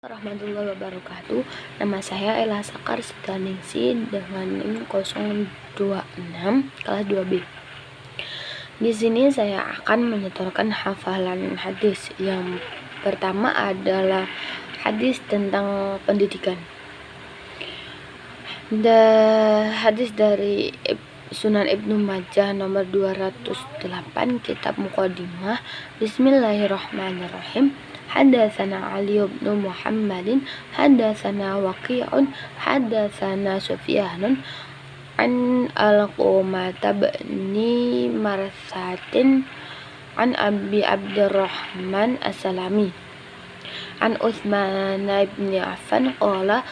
Warahmatullahi wabarakatuh. Nama saya Ella Sakar Sitaningsi dengan NIM 026 kelas 2B. Di sini saya akan menyetorkan hafalan hadis. Yang pertama adalah hadis tentang pendidikan. Hadis dari Sunan Ibnu Majah nomor 208, kitab Muqaddimah. Bismillahirrahmanirrahim. Hadatsana Ali bin Muhammadin hadatsana Waqi'un hadatsana Sufyanun an Alqamah bin Marsatin an Abi Abdurrahman As-Salami an Utsman bin Affan qala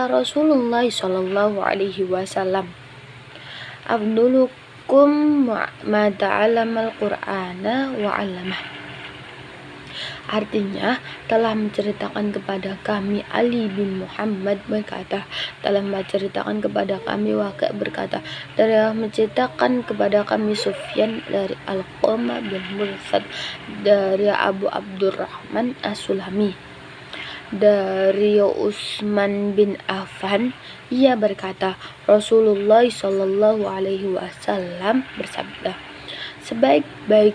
Rasulullah sallallahu alaihi wasallam afdulukum ma ta'allamal Qur'ana wa 'allamah. Artinya, telah menceritakan kepada kami Ali bin Muhammad berkata, telah menceritakan kepada kami Waqi' berkata, telah menceritakan kepada kami Sufyan dari Alqamah bin Mursad dari Abu Abdurrahman As-Sulami dari Utsman bin Affan. Ia berkata, Rasulullah Shallallahu alaihi wasallam bersabda, Sebaik-baik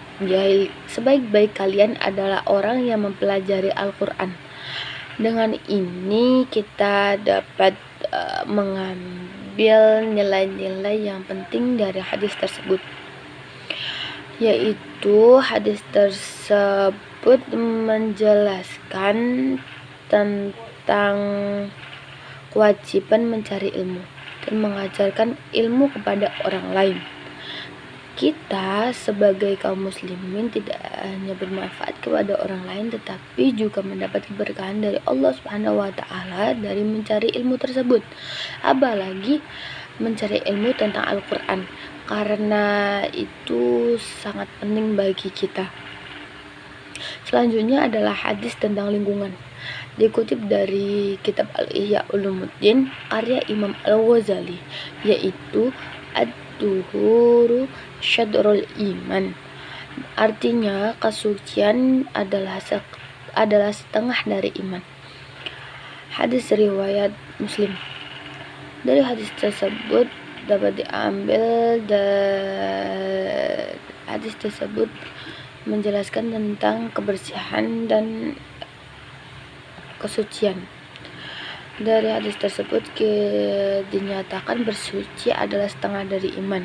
kalian adalah orang yang mempelajari Al-Quran. Dengan ini kita dapat mengambil nilai-nilai yang penting dari hadis tersebut, yaitu hadis tersebut menjelaskan tentang kewajiban mencari ilmu dan mengajarkan ilmu kepada orang lain. Kita sebagai kaum muslimin tidak hanya bermanfaat kepada orang lain, tetapi juga mendapat keberkahan dari Allah Subhanahu wa taala dari mencari ilmu tersebut. Apalagi mencari ilmu tentang Al-Qur'an, karena itu sangat penting bagi kita. Selanjutnya adalah hadis tentang lingkungan. Dikutip dari kitab Al-Ihya Ulumuddin karya Imam Al-Ghazali, yaitu Ad-Duhuru Syadrul Iman. Artinya, kesucian adalah setengah dari iman. Hadis riwayat Muslim. Dari hadis tersebut dapat diambil hadis tersebut menjelaskan tentang kebersihan dan kesucian. Dari hadis tersebut dinyatakan bersuci adalah setengah dari iman.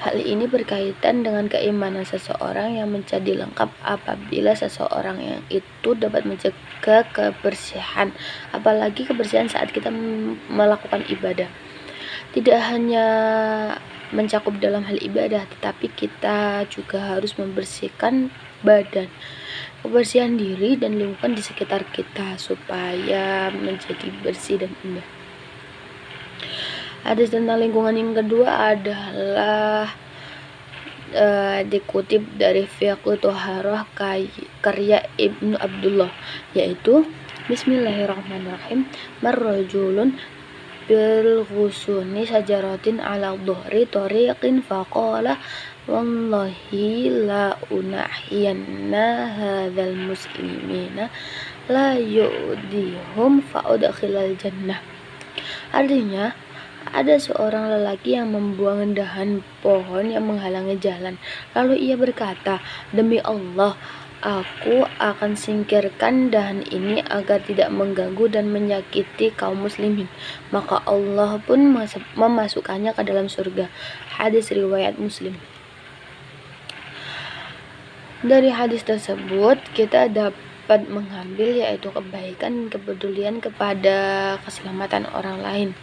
Hal ini berkaitan dengan keimanan seseorang yang menjadi lengkap apabila seseorang yang itu dapat menjaga kebersihan, apalagi kebersihan saat kita melakukan ibadah. Tidak hanya mencakup dalam hal ibadah, tetapi kita juga harus membersihkan badan, kebersihan diri dan lingkungan di sekitar kita supaya menjadi bersih dan indah. Hadis tentang lingkungan yang kedua adalah dikutip dari Fiqh Toharah karya Ibnu Abdullah, yaitu Bismillahirrahmanirrahim. Marrajulun bil ghusuni sajaratin ala dhuhri tariqin faqala wallahi la unahiyanna hadzal muslimina la yu'dihum fa'udkhilal jannah. Artinya, ada seorang lelaki yang membuang dahan pohon yang menghalangi jalan. Lalu ia berkata, demi Allah, aku akan singkirkan dahan ini agar tidak mengganggu dan menyakiti kaum muslimin. Maka Allah pun memasukkannya ke dalam surga. Hadis riwayat Muslim. Dari hadis tersebut kita dapat mengambil yaitu kebaikan, kepedulian kepada keselamatan orang lain,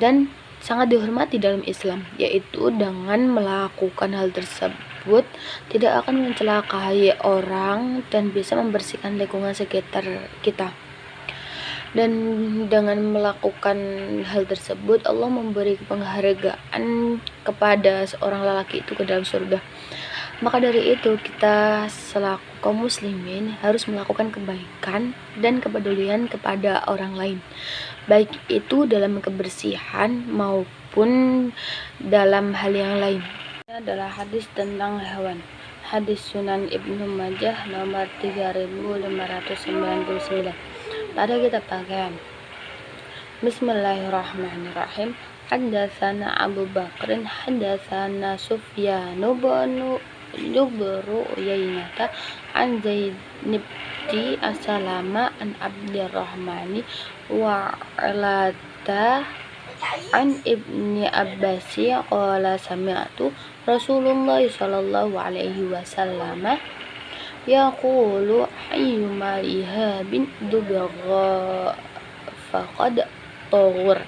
dan sangat dihormati dalam Islam, yaitu dengan melakukan hal tersebut tidak akan mencelakai orang dan bisa membersihkan lingkungan sekitar kita. Dan dengan melakukan hal tersebut Allah memberi penghargaan kepada seorang lelaki itu ke dalam surga. Maka dari itu kita selaku kaum muslimin harus melakukan kebaikan dan kepedulian kepada orang lain, baik itu dalam kebersihan maupun dalam hal yang lain. Ini adalah hadis tentang hewan. Hadis Sunan Ibnu Majah nomor 3599. pada kitab pakaian. Bismillahirrahmanirrahim. Haddatsana Abu Bakrin haddatsana Sufyan bin Uyainah an Zaid bin Aslama an Abdurrahmani wa Alata an Ibni Abbasi qala sami'tu Rasulullah sallallahu alaihi wasallam yaqulu ayyuma ihabin dubagha faqad tahur,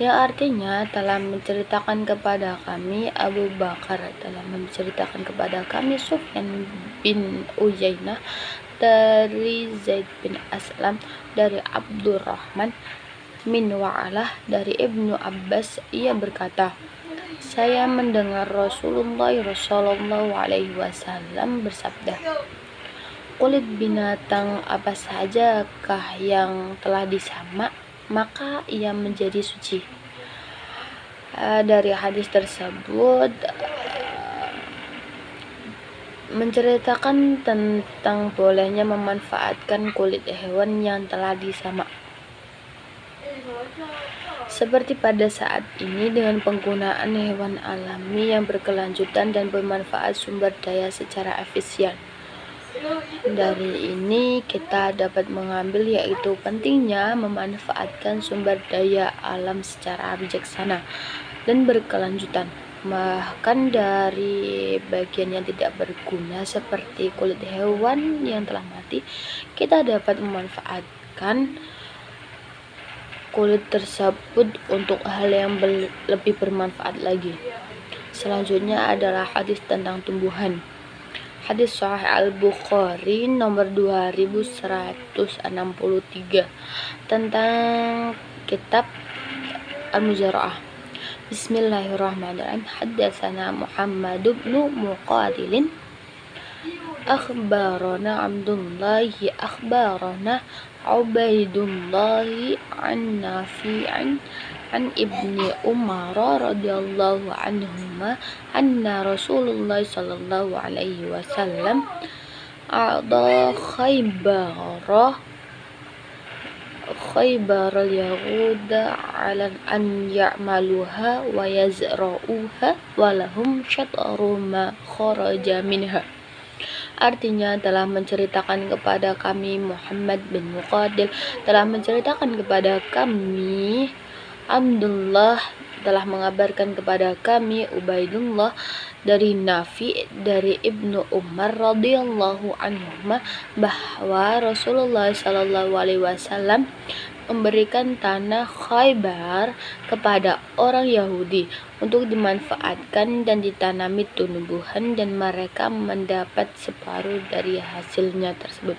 yang artinya telah menceritakan kepada kami Abu Bakar telah menceritakan kepada kami Sufyan bin Uyainah dari Zaid bin Aslam dari Abdurrahman bin Wa'alah dari Ibnu Abbas, ia berkata, saya mendengar Rasulullah sallallahu alaihi wasallam bersabda, kulit binatang apa sajakah yang telah disamak maka ia menjadi suci. Dari hadis tersebut menceritakan tentang bolehnya memanfaatkan kulit hewan yang telah disamak, seperti pada saat ini dengan penggunaan hewan alami yang berkelanjutan dan bermanfaat sumber daya secara efisien. Dari ini kita dapat mengambil yaitu pentingnya memanfaatkan sumber daya alam secara bijaksana dan berkelanjutan. Bahkan dari bagian yang tidak berguna seperti kulit hewan yang telah mati, kita dapat memanfaatkan kulit tersebut untuk hal yang lebih bermanfaat lagi. Selanjutnya adalah hadis tentang tumbuhan. Hadis Sahih Al-Bukhari nomor 2163 tentang kitab Al-Muzara'ah. Bismillahirrahmanirrahim. Haddatsana Muhammad bin Muqatilin akhbarana Abdullah akhbarana Ubaidullah an Nafi'an an Ibni Umar radhiyallahu anhuma anna Rasulullah sallallahu alaihi wasallam a'da Khaybar al-Yahud ala an ya'maluha wa yazra'uha wa lahum syatru ma kharaja minha. Artinya telah menceritakan kepada kami Muhammad bin Muqatil telah menceritakan kepada kami Abdullah telah mengabarkan kepada kami Ubaidullah dari Nafi dari Ibnu Umar radhiyallahu anhuma bahwa Rasulullah sallallahu alaihi wasallam memberikan tanah Khaybar kepada orang Yahudi untuk dimanfaatkan dan ditanami tumbuhan dan mereka mendapat separuh dari hasilnya tersebut.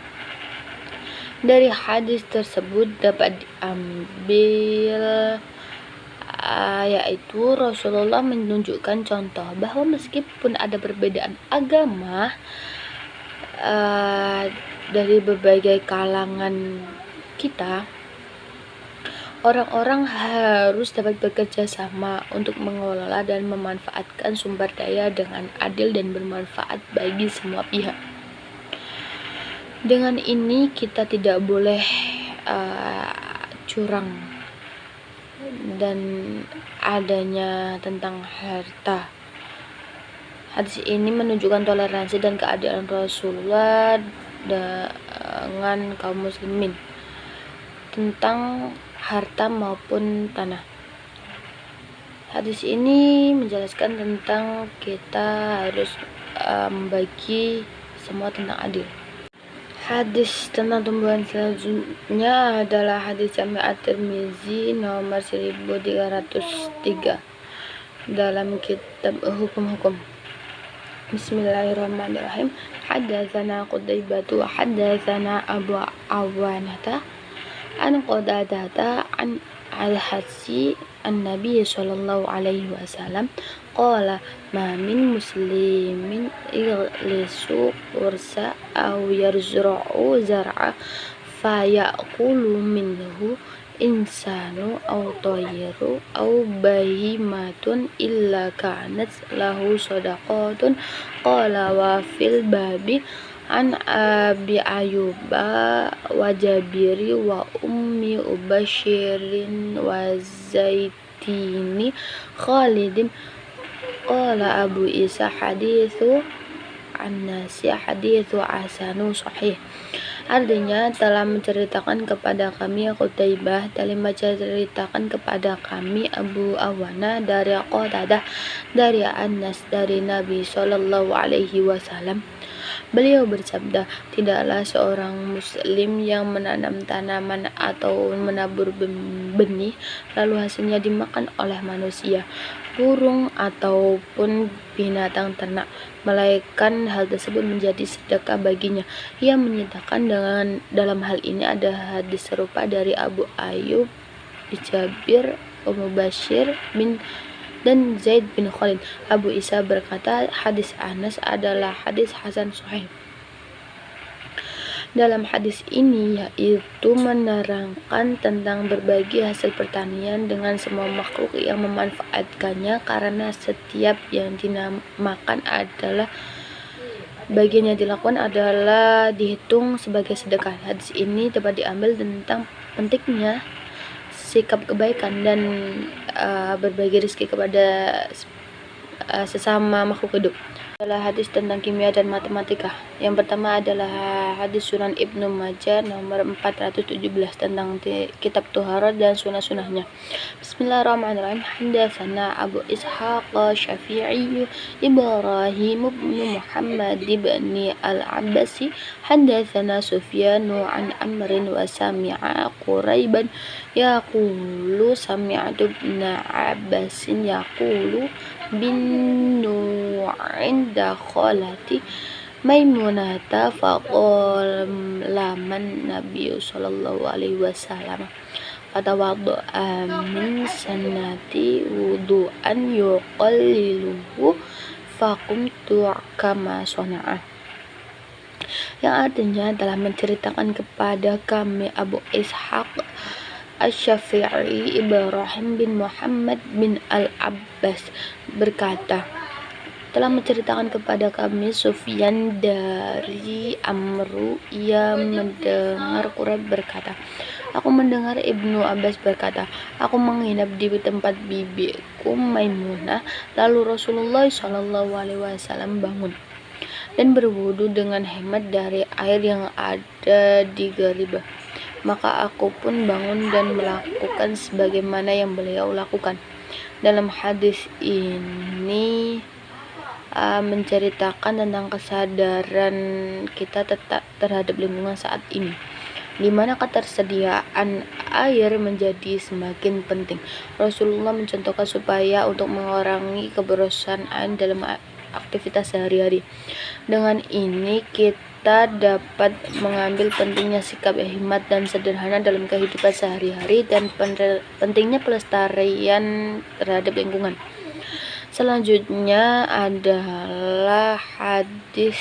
Dari hadis tersebut dapat diambil yaitu Rasulullah menunjukkan contoh bahwa meskipun ada perbedaan agama dari berbagai kalangan kita, orang-orang harus dapat bekerja sama untuk mengelola dan memanfaatkan sumber daya dengan adil dan bermanfaat bagi semua pihak. Dengan ini kita tidak boleh curang dan adanya tentang harta. Hadis ini menunjukkan toleransi dan keadilan Rasulullah dengan kaum muslimin tentang harta maupun tanah. Hadis ini menjelaskan tentang kita harus membagi semua tentang adil. Hadis tentang tumbuhan selanjutnya adalah hadis Jami' At-Tirmizi nomor 1303 dalam kitab hukum-hukum. Bismillahirrahmanirrahim. Haddatsana Qutaibatu haddatsana Abu Awanata an Qadadata an Al-Hasi an-Nabi sallallahu alaihi wasallam qala ma min muslimin ighlisu ursa aw yarzra'u zar'a fayaqulu minhu insanu aw tayru aw bahimatun illa kanat lahu sadaqatun qala wa fil babi an Abi Ayyuba wa Jabiri wa Ummi Ubashirin wa Zaitini Khalidin qala Abu Isa hadithu an-nasi hadithu asanu sahih. Artinya telah menceritakan kepada kami Qutaibah, telah menceritakan kepada kami Abu Awana dari Qatadah dari Anas dari Nabi Shallallahu Alaihi Wasallam. Beliau bersabda, tidaklah seorang muslim yang menanam tanaman atau menabur benih lalu hasilnya dimakan oleh manusia, burung ataupun binatang ternak, melainkan hal tersebut menjadi sedekah baginya. Ia menyatakan dalam hal ini ada hadis serupa dari Abu Ayyub, Jabir, Ummu Bashir bin dan Zaid bin Khalid. Abu Isa berkata, hadis Anas adalah hadis hasan sahih. Dalam hadis ini yaitu menerangkan tentang berbagi hasil pertanian dengan semua makhluk yang memanfaatkannya, karena setiap yang dinamakan adalah bagian yang dilakukan adalah dihitung sebagai sedekah. Hadis ini dapat diambil tentang pentingnya sikap kebaikan dan berbagi rezeki kepada sesama makhluk hidup. Adalah hadis tentang kimia dan matematika. Yang pertama adalah hadis Sunan Ibnu Majah nomor 417 tentang kitab Tuharat dan sunah-sunahnya. Bismillahirrahmanirrahim. Hadatsana Abu Ishaq Syafi'i Ibrahim bin Muhammad bin Al-Abbasi hadatsana Sufyan an Amrin wa sami'a Quraiban yaqulu sami'tu ibn Abbasin yaqulu bin inda khalati Maimunata faqala laman Nabi sallallahu alaihi wasallam fatawadda'a min sanati wudu'an yuqalliluhu faqumtu kama sana'a, yang artinya telah menceritakan kepada kami Abu Ishaq Asy-Syafi'i Ibrahim bin Muhammad bin Al-Abbas berkata, telah menceritakan kepada kami Sufyan dari Amru, ia mendengar Quraib berkata, aku mendengar Ibnu Abbas berkata, aku menginap di tempat bibiku Maimunah, lalu Rasulullah Shallallahu Alaihi Wasallam bangun dan berwudu dengan hemat dari air yang ada di garibah. Maka aku pun bangun dan melakukan sebagaimana yang beliau lakukan. Dalam hadis ini menceritakan tentang kesadaran kita terhadap lingkungan saat ini, di mana ketersediaan air menjadi semakin penting. Rasulullah mencontohkan supaya untuk mengurangi keberosan air dalam aktivitas sehari-hari. Dengan ini kita dapat mengambil pentingnya sikap hemat dan sederhana dalam kehidupan sehari-hari dan pentingnya pelestarian terhadap lingkungan. Selanjutnya adalah hadis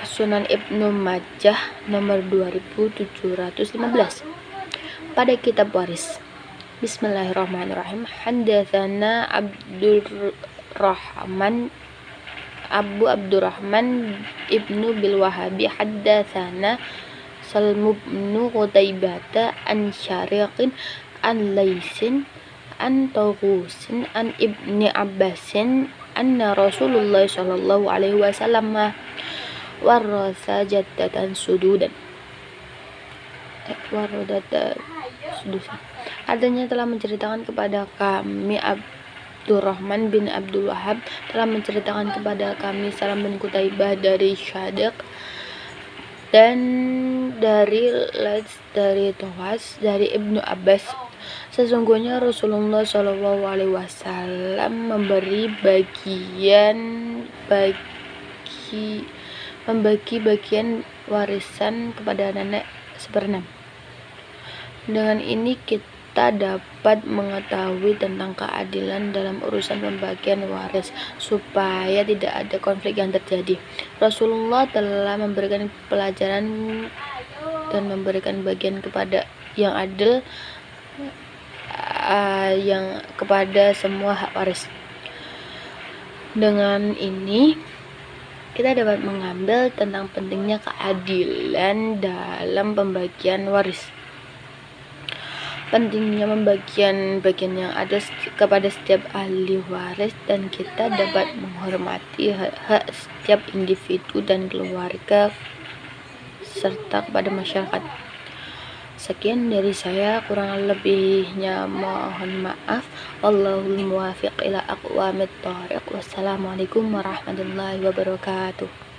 Sunan Ibnu Majah nomor 2715 pada kitab waris. Bismillahirrahmanirrahim. Hadatsana Abu Abdurrahman Ibnu Bil Wahabi hadatsana Salmu bin Qutaibah an Syariqin an Laisin an Tawusin an Ibni Abbasin anna Rasulullah sallallahu alaihi wasallam warasa jaddatan sududan artinya telah menceritakan kepada kami Abdurrahman bin Abdul Wahab telah menceritakan kepada kami Salam bin Qutaibah dari Syadiq dan dari Lats dari Tawas dari Ibnu Abbas, sesungguhnya Rasulullah Shallallahu Alaihi Wasallam membagi bagian warisan kepada nenek seperenam. Dengan ini kita dapat mengetahui tentang keadilan dalam urusan pembagian waris supaya tidak ada konflik yang terjadi. Rasulullah telah memberikan pelajaran dan memberikan bagian kepada yang adil yang kepada semua hak waris. Dengan ini kita dapat mengambil tentang pentingnya keadilan dalam pembagian waris. Pentingnya pembagian bagian yang ada kepada setiap ahli waris, dan kita dapat menghormati hak-hak setiap individu dan keluarga serta kepada masyarakat. Sekian dari saya, kurang lebihnya mohon maaf. Wallahul muwaffiq ila aqwamit thoriq. Wassalamualaikum warahmatullahi wabarakatuh.